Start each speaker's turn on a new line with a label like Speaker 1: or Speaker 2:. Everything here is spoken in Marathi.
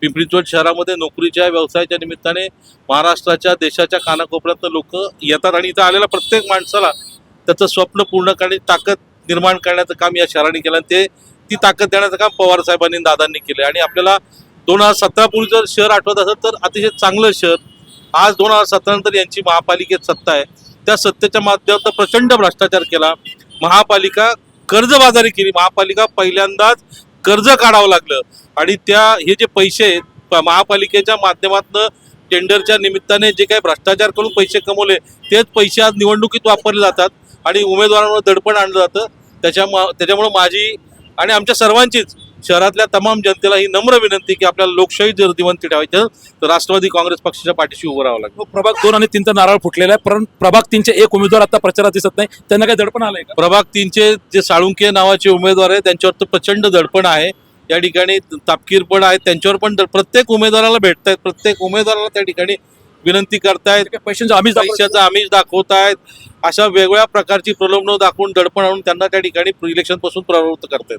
Speaker 1: पिंपरी चिंचवड शहरामध्ये नोकरीच्या व्यवसायाच्या निमित्ताने महाराष्ट्राच्या देशाच्या कानाकोपऱ्यातनं लोक येतात आणि इथं आलेल्या प्रत्येक माणसाला त्याचं स्वप्न पूर्ण करण्याची ताकद निर्माण करण्याचं काम या शहराने केलं आणि ती ताकद देण्याचं काम पवार साहेबांनी दादांनी केलं. आणि आपल्याला 2017 पूर्वी जर शहर आठवत असेल तर अतिशय चांगलं शहर. आज 2017 नंतर यांची महापालिकेत सत्ता आहे. त्या सत्तेच्या माध्यमातून प्रचंड भ्रष्टाचार केला, महापालिका कर्जबाजारी केली, महापालिका पहिल्यांदाच कर्ज काढावं लागलं आणि हे जे पैसे महापालिकेच्या माध्यमातून टेंडरच्या निमित्ताने जे काही भ्रष्टाचार करून पैसे कमवले तेच पैसे आज निवडणुकीत वापरले जातात आणि उमेदवारांवर दडपण आणलं जातं. त्याच्यामुळे माझी आणि आमच्या सर्वांचीच शहरातल्या तमाम जनतेला ही नम्र विनंती की आपल्याला लोकशाही जर जिवंत ठेवायची तर राष्ट्रवादी काँग्रेस पक्षाच्या पाठीशी उभं राहावं लागतं.
Speaker 2: प्रभाग 2 आणि 3चा नारळ फुटलेला आहे, पण प्रभाग 3चे एक उमेदवार आता प्रचारात दिसत नाही, त्यांना काही दडपण आलंय का?
Speaker 1: प्रभाग 3चे जे साळुंके नावाचे उमेदवार आहेत त्यांच्यावर तर प्रचंड दडपण आहे. या ठिकाणी तापकीर पण आहे, त्यांच्यावर पण प्रत्येक उमेदवाराला भेटतायत, प्रत्येक उमेदवाराला त्या ठिकाणी विनंती करतायत, पैशाचा आमिष दाखवतायत, अशा वेगवेगळ्या प्रकारची प्रलोभनं दाखवून दडपण आणून त्यांना त्या ठिकाणी इलेक्शन पासून प्रवृत्त करतायत.